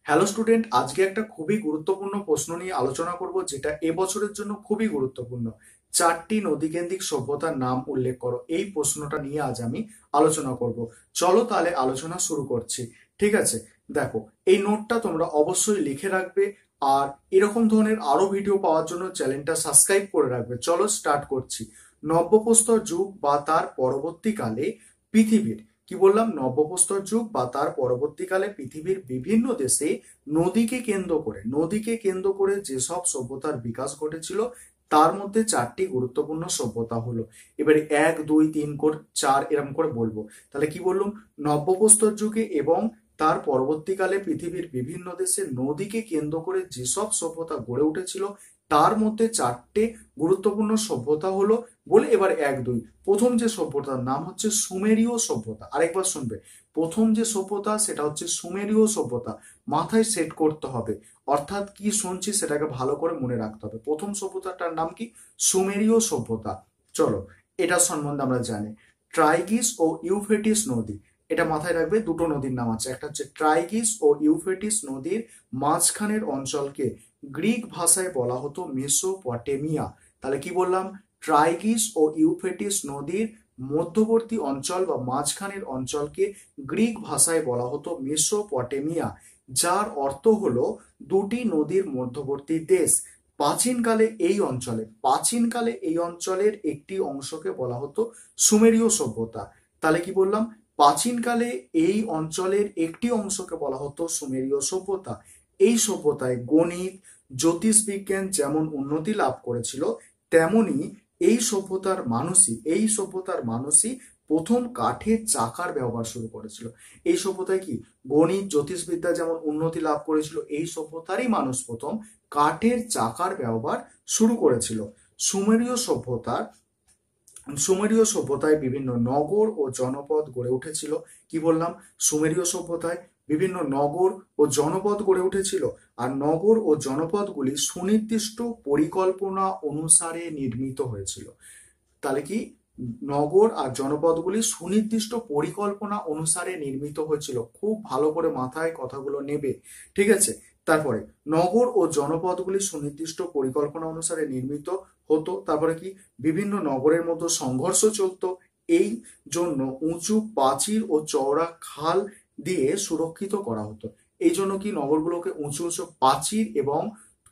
Hello student, আজকে একটা খুবই গুরুত্বপূর্ণ প্রশ্ন নিয়ে আলোচনা করব, যেটা এবছরের জন্য খুবই গুরুত্বপূর্ণ। চারটি নদীকেন্দ্রিক সভ্যতার নাম উল্লেখ করো, এই প্রশ্নটা নিয়ে আজ আমি আলোচনা করব। চলো তাহলে আলোচনা শুরু করছি। ঠিক আছে, দেখো, এই নোটটা তোমরা অবশ্যই লিখে রাখবে। আর এরকম ধরনের আরো ভিডিও পাওয়ার জন্য চ্যানেলটা সাবস্ক্রাইব করে রাখবে। চলো স্টার্ট করছি। নব্যপ্রস্তর যুগ বা তার পরবর্তীকালে পৃথিবীর, কি বললাম, নব্যপ্রস্তর যুগ বা তার পরবর্তীকালে পৃথিবীর বিভিন্ন দেশে নদীকে কেন্দ্র করে যেসব সভ্যতার বিকাশ ঘটেছিল, তার মধ্যে চারটি গুরুত্বপূর্ণ সভ্যতা হলো। এবারে 1 2 3 4 এরকম করে বলবো। তাহলে কি বললাম, নব্যপ্রস্তর যুগে এবং তার পরবর্তীকালে পৃথিবীর বিভিন্ন দেশে নদীকে কেন্দ্র করে যেসব সভ্যতা গড়ে উঠেছিল, তার মধ্যে চারটে গুরুত্বপূর্ণ সভ্যতা হলো বলে এবার 1 2। প্রথম যে সভ্যতার নাম হচ্ছে সুমেরীয় সভ্যতা। আরেকবার শুনবে, প্রথম যে সভ্যতা সেটা হচ্ছে সুমেরীয় সভ্যতা। মাথায় সেট করতে হবে, অর্থাৎ কি শুনছি সেটাকে ভালো করে মনে রাখতে হবে। প্রথম সভ্যতাটার নাম কি? সুমেরীয় সভ্যতা। চলো, এটা সম্বন্ধে আমরা জানি। ট্রাইগিস ও ইউফ্রেটিস নদী, এটা মাথায় রাখবে। দুটো নদীর নাম আছে, একটা হচ্ছে ট্রাইগিস ও ইউফ্রেটিস নদীর মাঝখানের অঞ্চলকে গ্রিক ভাষায় বলা হতো মেসোপটেমিয়া। তাহলে কি বললাম, ট্রাইগিস ও ইউফ্রেটিস নদীর মধ্যবর্তী অঞ্চল বা মাঝখানের অঞ্চলকে গ্রিক ভাষায় বলা হতো মেসোপটেমিয়া, যার অর্থ হলো দুটি নদীর মধ্যবর্তী দেশ। প্রাচীনকালে এই অঞ্চলের একটি অংশকে বলা হতো সুমেরীয় সভ্যতা। তাহলে কি বললাম, প্রাচীনকালে এই অঞ্চলের একটি অংশকে বলা হতো সুমেরীয় সভ্যতা। এই সভ্যতায় গণিত, জ্যোতিষবিজ্ঞান যেমন উন্নতি লাভ করেছিল, তেমনি এই সভ্যতার মানুষই প্রথম কাঠের চাকার ব্যবহার শুরু করেছিল। এই সভ্যতায় কি গণিত, জ্যোতিষবিদ্যা যেমন উন্নতি লাভ করেছিল, এই সভ্যতারই মানুষ প্রথম কাঠের চাকার ব্যবহার শুরু করেছিল। সুমেরীয় সভ্যতার সুমেরীয় সভ্যতায় বিভিন্ন নগর ও জনপদ গড়ে উঠেছিল। কি বললাম, সুমেরীয় সভ্যতায় বিভিন্ন নগর ও জনপদ গড়ে উঠেছিল। আর নগর ও জনপদগুলি সুনির্দিষ্ট পরিকল্পনা অনুসারে নির্মিত হয়েছিল। তাহলে কি, নগর আর জনপদগুলি সুনির্দিষ্ট পরিকল্পনা অনুসারে নির্মিত হয়েছিল। খুব ভালো করে মাথায় কথাগুলো নেবে। ঠিক আছে, তারপরে নগর ও জনপদগুলি সুনির্দিষ্ট পরিকল্পনা অনুসারে নির্মিত হতো। তারপরে কি, বিভিন্ন নগরের মধ্যে সংঘর্ষ চলতো। এই জন্য উঁচু প্রাচীর ও চওড়া খাল দিয়ে সুরক্ষিত করা হতো। এই জন্য কি নগরগুলোকে উঁচু উঁচু প্রাচীর এবং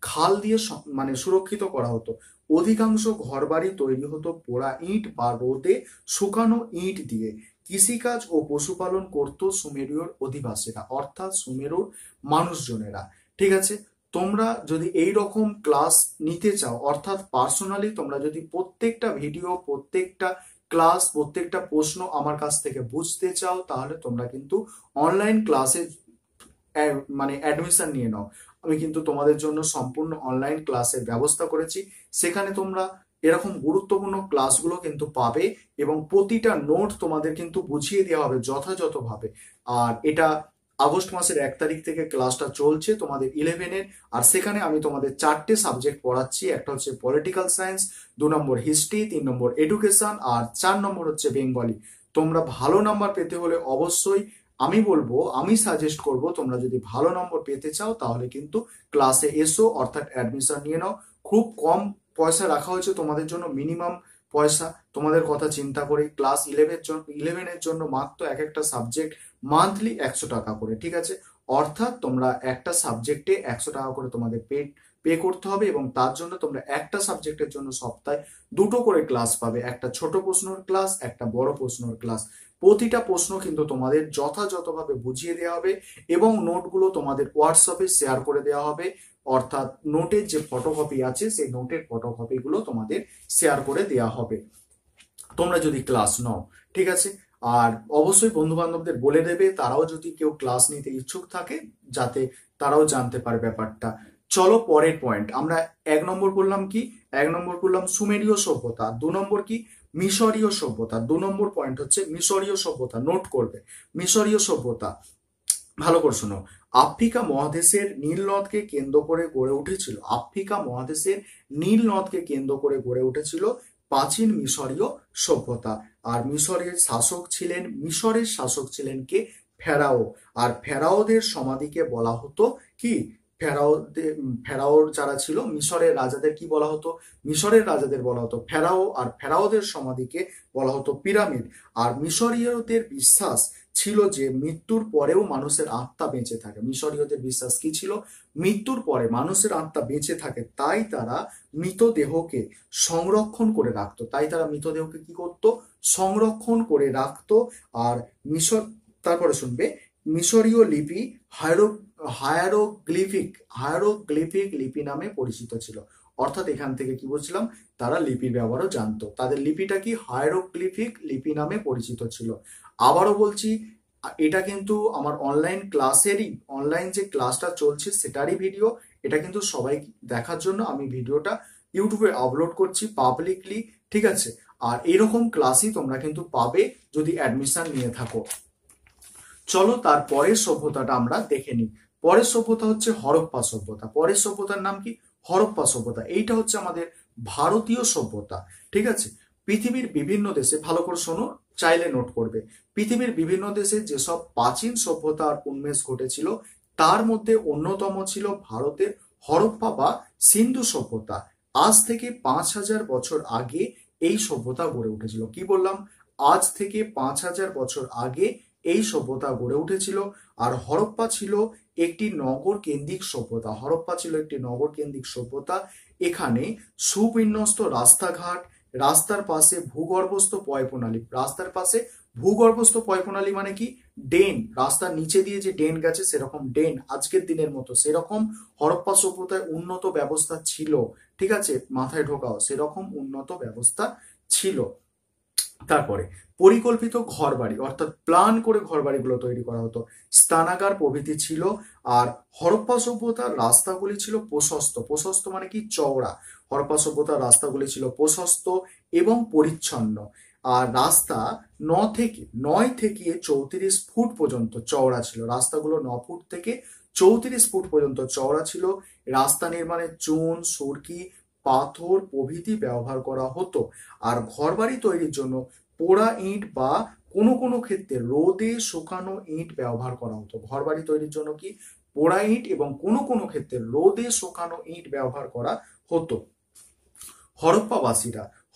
খাল দিয়ে মানে সুরক্ষিত করা হতো। অধিকাংশ ঘরবাড়ি তৈরি হতো পোড়া ইট বা রোদে শুকানো ইট দিয়ে। কৃষিকাজ ও পশুপালন করত সুমেরীয় অধিবাসীরা, অর্থাৎ সুমেরুর মানুষজনেরা। ঠিক আছে, তোমরা যদি এই রকম ক্লাস নিতে চাও, অর্থাৎ পার্সোনালি তোমরা যদি প্রত্যেকটা ভিডিও, প্রত্যেকটা ক্লাস, প্রত্যেকটা প্রশ্ন আমার কাছ থেকে বুঝতে চাও, তাহলে তোমরা কিন্তু অনলাইন ক্লাসে মানে অ্যাডমিশন নিয়ে নাও। আমি কিন্তু তোমাদের জন্য সম্পূর্ণ অনলাইন ক্লাসের ব্যবস্থা করেছি। সেখানে তোমরা এরকম গুরুত্বপূর্ণ ক্লাসগুলো কিন্তু পাবে এবং প্রতিটা নোট তোমাদের কিন্তু বুঝিয়ে দেওয়া হবে যথাযথভাবে। আর এটা আগস্ট মাসের 1 তারিখ থেকে ক্লাসটা চলছে তোমাদের 11-এর। আর সেখানে আমি তোমাদের চারটে সাবজেক্ট পড়াচ্ছি। একটা হচ্ছে পলিটিক্যাল সায়েন্স, 2 নম্বর হিস্ট্রি, 3 নম্বর এডুকেশন, আর 4 নম্বর হচ্ছে বেঙ্গলি। তোমরা ভালো নাম্বার পেতে হলে অবশ্যই আমি সাজেস্ট করব, তোমরা যদি ভালো নম্বর পেতে চাও তাহলে কিন্তু ক্লাসে এসো, অর্থাৎ অ্যাডমিশন নিয়ে নাও। খুব কম পয়সা রাখা হয়েছে তোমাদের জন্য, মিনিমাম পয়সা। তোমাদের কথা চিন্তা করে ক্লাস 11-এর জন্য মাত্র এক একটা সাবজেক্ট মান্থলি 100 টাকা করে। ঠিক আছে, অর্থাৎ তোমরা একটা সাবজেক্টে 100 টাকা করে তোমাদের পে করতে হবে এবং তার জন্য তোমরা একটা সাবজেক্টের জন্য সপ্তাহে 2টো করে ক্লাস পাবে। একটা ছোট প্রশ্নের ক্লাস, একটা বড় প্রশ্নের ক্লাস। প্রতিটা প্রশ্ন কিন্তু তোমাদের যথাযথভাবে বুঝিয়ে দেওয়া হবে এবং নোটগুলো তোমাদের হোয়াটসঅ্যাপে শেয়ার করে দেওয়া হবে। অর্থাৎ নোটের যে ফটোকপি আছে, সেই নোটের ফটোকপিগুলো তোমাদের শেয়ার করে দেওয়া হবে তোমরা যদি ক্লাস নাও। ঠিক আছে, আর অবশ্যই বন্ধু বান্ধবদের বলে দেবে, তারাও যদি কেউ ক্লাস নিতে ইচ্ছুক থাকে, যাতে তারাও জানতে পারে ব্যাপারটা। চলো পরের পয়েন্ট আমরা 1 নম্বর করলাম কি, 1 নম্বর করলাম সুমেরীয় সভ্যতা। 2 নম্বর কি, মিশরীয় সভ্যতা। 2 নম্বর পয়েন্ট হচ্ছে মিশরীয় সভ্যতা, নোট করবে। মিশরীয় সভ্যতা ভালো করে শোনো। আফ্রিকা মহাদেশের নীল নদকে কেন্দ্র করে গড়ে উঠেছিল প্রাচীন মিশরীয় সভ্যতা। আর মিশরের শাসক ছিলেন কে? ফেরাও। আর ফেরাওদের সমাধিকে বলা হতো কি, ফেরাওর যারা ছিল মিশরের রাজাদের কি বলা হতো, মিশরের রাজাদের বলা হতো ফেরাও, আর ফেরাওদের সমাধিকে বলা হতো পিরামিড। আর মিশরীয়দের বিশ্বাস ছিল যে মৃত্যুর পরেও মানুষের আত্মা বেঁচে থাকে। মিশরীয়দের বিশ্বাস কি ছিল, মৃত্যুর পরে মানুষের আত্মা বেঁচে থাকে, তাই তারা মৃতদেহকে সংরক্ষণ করে রাখতো, তাই তারা মৃতদেহকে কি করতো, সংরক্ষণ করে রাখতো। আর মিশর, তারপরে শুনবে, মিশরীয় লিপি হায়ারোগ্লিফিক লিপি নামে পরিচিত ছিল। অর্থাৎ এখান থেকে কি বলছিলাম, তারা লিপির ব্যবহারও জানতো, তাদের লিপিটা কি হায়ারোগ্লিফিক লিপি নামে পরিচিত ছিল। আবারও বলছি, এটা কিন্তু আমার অনলাইন যে ক্লাসটা চলছে সেটারই ভিডিও, এটা কিন্তু সবাই দেখার জন্য আমি ভিডিওটা ইউটিউবে আপলোড করছি পাবলিকলি, ঠিক আছে। আর এরকম ক্লাসই তোমরা কিন্তু পাবে যদি অ্যাডমিশন নিয়ে থাকো। চলো তার পরের সভ্যতাটা আমরা দেখে নিই। পরের সভ্যতা হচ্ছে হরপ্পা সভ্যতা। পরের সভ্যতার নাম কি, হরপ্পা সভ্যতা। এইটা হচ্ছে আমাদের ভারতীয় সভ্যতা, ঠিক আছে। পৃথিবীর বিভিন্ন দেশে, ভালো করে শোনো, চাইলে নোট করবে, পৃথিবীর বিভিন্ন দেশে যেসব প্রাচীন সভ্যতার উন্মেষ ঘটেছিল তার মধ্যে অন্যতম ছিল ভারতের হরপ্পা বা সিন্ধু সভ্যতা। আজ থেকে 5,000 বছর আগে এই সভ্যতা গড়ে উঠেছিল। কি বললাম, আজ থেকে 5,000 বছর আগে এই সভ্যতা গড়ে উঠেছিল। আর হরপ্পা ছিল একটি নগর কেন্দ্রিক সভ্যতা। হরপ্পা ছিল একটি নগর কেন্দ্রিক সভ্যতা। এখানে সুবিন্যস্ত রাস্তাঘাট, রাস্তার পাশে ভূগর্ভস্থ পয়ঃপ্রণালী, রাস্তার পাশে ভূগর্ভস্থ পয়ঃপ্রণালী মানে কি, ড্রেন, রাস্তার নিচে দিয়ে যে ড্রেন গেছে সেরকম ড্রেন, আজকের দিনের মতো সেরকম হরপ্পা সভ্যতায় উন্নত ব্যবস্থা ছিল, ঠিক আছে, মাথায় ঢোকাও, সেরকম উন্নত ব্যবস্থা ছিল। তারপরে পরিকল্পিত ঘরবাড়ি, অর্থাৎ প্ল্যান করে ঘরবাড়িগুলো তৈরি করা হতো, স্নানাগার প্রভৃতি ছিল। আর হরপ্পা সভ্যতার রাস্তাগুলি ছিল প্রশস্ত, প্রশস্ত মানে কি, চওড়া। হরপ্পা সভ্যতার রাস্তাগুলি ছিল প্রশস্ত এবং পরিচ্ছন্ন। আর রাস্তা 9 থেকে 34 ফুট পর্যন্ত চওড়া ছিল। রাস্তাগুলো 9 ফুট থেকে 34 ফুট পর্যন্ত চওড়া ছিল। রাস্তা নির্মাণে চুন, সুরকি, পাথর প্রভৃতি ব্যবহার করা হতো। আর ঘরবাড়ি তৈরির জন্য পোড়া ইট বা কোনো কোনো ক্ষেত্রে রোদে শুকানো ইট ব্যবহার করা হতো। ঘরবাড়ি তৈরির জন্য কি, পোড়া ইট এবং কোনো কোনো ক্ষেত্রে রোদে শুকানো ইট ব্যবহার করা হতো।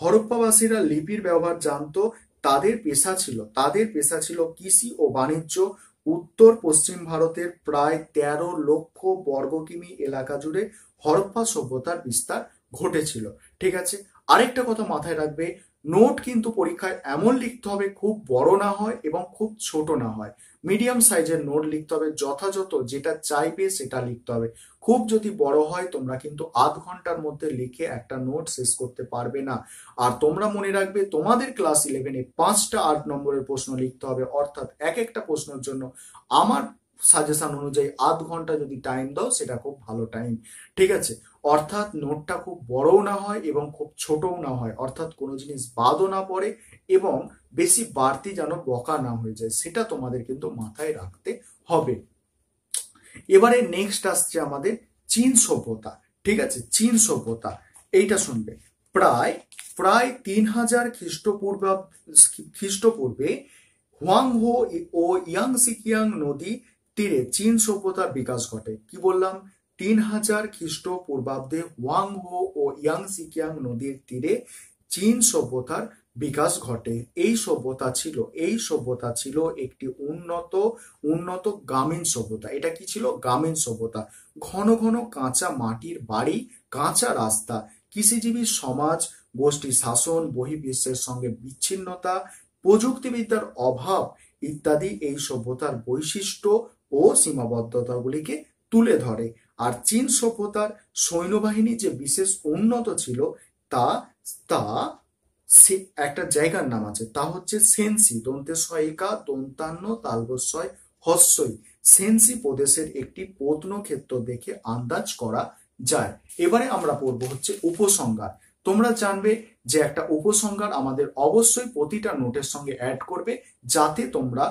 হরপ্পাবাসীরা লিপির ব্যবহার জানতো। তাদের পেশা ছিল কৃষি ও বাণিজ্য। উত্তর পশ্চিম ভারতের প্রায় 13 লক্ষ বর্গ কিমি এলাকা জুড়ে হরপ্পা সভ্যতার বিস্তার ঘটেছিল, ঠিক আছে। আরেকটা কথা মাথায় রাখবে, নোট কিন্তু পরীক্ষায় এমন লিখতে হবে খুব বড় না হয় এবং খুব ছোট না হয়, মিডিয়াম সাইজের নোট লিখতে হবে, যথাযথ যেটা চাইবে সেটা লিখতে হবে। খুব যদি বড় হয় তোমরা কিন্তু আধ ঘন্টার মধ্যে লিখে একটা নোট শেষ করতে পারবে না। আর তোমরা মনে রাখবে, তোমাদের ক্লাস 11-এ 5টা 8 নম্বরের প্রশ্ন লিখতে হবে, অর্থাৎ এক একটা প্রশ্নের জন্য আমার সাজেশন অনুযায়ী আধ ঘন্টা যদি টাইম দাও সেটা খুব ভালো টাইম, ঠিক আছে। অর্থাৎ নোটটা খুব বড়ও না হয় এবং খুব ছোটও না হয়, অর্থাৎ কোনো জিনিস বাদও না পড়ে এবং বেশি বাড়তি যেন বকা না হয়ে যায়, সেটা তোমাদের কিন্তু মাথায় রাখতে হবে। এবারে নেক্সট আসছে আমাদের চীন সভ্যতা, ঠিক আছে। চীন সভ্যতা, এইটা শুনবে, প্রায় প্রায় 3000 খ্রিস্টপূর্বে হুয়াংহো ও ইয়াংসিকিয়াং নদী তীরে চীন সভ্যতার বিকাশ ঘটে। কি বললাম, 3000 খ্রিস্টপূর্বাব্দে হুয়াংহো ও ইয়াংসিকিয়াং নদীর তীরে চীন সভ্যতার বিকাশ ঘটে। এই সভ্যতা ছিল একটি উন্নত গ্রামীণ সভ্যতা। এটা কি ছিল, গ্রামীণ সভ্যতা। ঘন ঘন কাঁচা মাটির বাড়ি, কাঁচা রাস্তা, কৃষিজীবী সমাজ, গোষ্ঠী শাসন, বহির্বিশ্বের সঙ্গে বিচ্ছিন্নতা, প্রযুক্তিবিদ্যার অভাব ইত্যাদি এই সভ্যতার বৈশিষ্ট্য ও সীমাবদ্ধতাগুলিকে তুলে ধরে। আর চীন সভ্যতার সৈন্যবাহিনী যে বিশেষ উন্নত ছিল তা তা একটা জায়গার নাম আছে, তা হচ্ছে সেনসি, দন্তে সইকা দন্তান্ন তালবস্যয় হস্যই। সেনসি প্রদেশের একটি প্রত্নক্ষেত্র দেখে আন্দাজ করা যায়। এবারে আমরা পড়বো হচ্ছে উপসংহার। তোমরা জানবে যে একটা উপসংহার আমাদের অবশ্যই প্রতিটা নোটের সঙ্গে অ্যাড করবে, যাতে তোমরা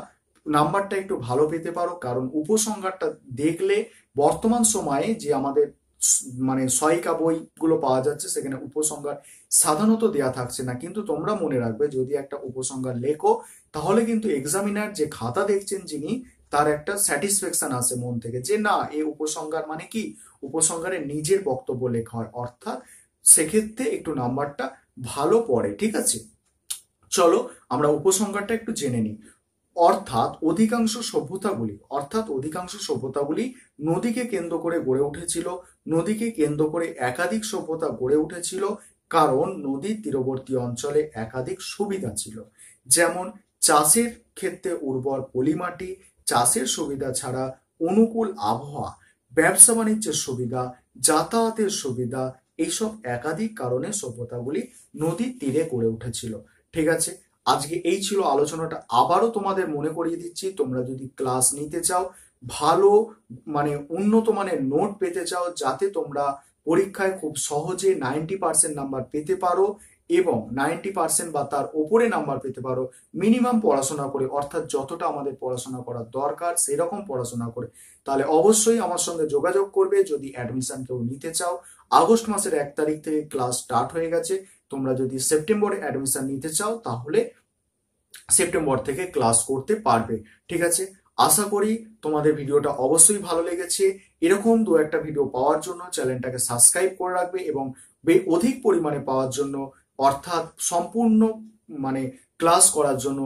নাম্বারটা একটু ভালো পেতে পারো। কারণ উপসংহারটা দেখলে বর্তমান সময়ে যে আমাদের মানে সহায়িকা বইগুলো পাওয়া যাচ্ছে সেখানে উপসংহার সাধারণত দেয়া থাকছে না, কিন্তু তোমরা মনে রাখবে যদি একটা উপসংহার লেখো তাহলে কিন্তু এক্সামিনার যে খাতা দেখছেন যিনি তার একটা স্যাটিসফ্যাকশন আসে মন থেকে যে না, এই উপসংহার মানে কি, উপসংহারে নিজের বক্তব্য লেখা হয়, অর্থাৎ সেক্ষেত্রে একটু নাম্বারটা ভালো পড়ে। ঠিক আছে, চলো আমরা উপসংহারটা একটু জেনে নিই। অর্থাৎ অধিকাংশ সভ্যতাগুলি নদীকে কেন্দ্র করে গড়ে উঠেছিল। নদীকে কেন্দ্র করে একাধিক সভ্যতা গড়ে উঠেছিল, কারণ নদীর তীরবর্তী অঞ্চলে একাধিক সুবিধা ছিল। যেমন চাষের ক্ষেত্রে উর্বর পলিমাটি, চাষের সুবিধা ছাড়া অনুকূল আবহাওয়া, ব্যবসা বাণিজ্যের সুবিধা, যাতায়াতের সুবিধা, এইসব একাধিক কারণে সভ্যতাগুলি নদীর তীরে গড়ে উঠেছিল। ঠিক আছে, আজকে এই ছিল আলোচনাটা। আবারও তোমাদের মনে করিয়ে দিচ্ছি, তোমরা যদি ক্লাস নিতে চাও, ভালো মানে উন্নত মানের নোট পেতে চাও, যাতে তোমরা পরীক্ষায় খুব সহজে 90% নাম্বার পেতে পারো এবং 90% বা তার ওপরে নাম্বার পেতে পারো, মিনিমাম পড়াশোনা করে, অর্থাৎ যতটা আমাদের পড়াশোনা করার দরকার সেরকম পড়াশোনা করে, তাহলে অবশ্যই আমার সঙ্গে যোগাযোগ করবে যদি অ্যাডমিশন কেউ নিতে চাও। আগস্ট মাসের 1 তারিখ থেকে ক্লাস স্টার্ট হয়ে গেছে। তোমরা যদি সেপ্টেম্বরে অ্যাডমিশন নিতে চাও তাহলে সেপ্টেম্বর থেকে ক্লাস করতে পারবে। ঠিক আছে, আশা করি তোমাদের ভিডিওটা অবশ্যই ভালো লেগেছে। এরকম দু একটা ভিডিও পাওয়ার জন্য চ্যানেলটাকে সাবস্ক্রাইব করে রাখবে এবং অধিক পরিমাণে পাওয়ার জন্য, অর্থাৎ সম্পূর্ণ মানে ক্লাস করার জন্য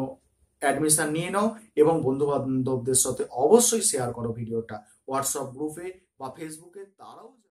অ্যাডমিশন নিয়ে নাও এবং বন্ধু বান্ধবদের সাথে অবশ্যই শেয়ার করো ভিডিওটা, হোয়াটসঅ্যাপ গ্রুপে বা ফেসবুকে, তারাও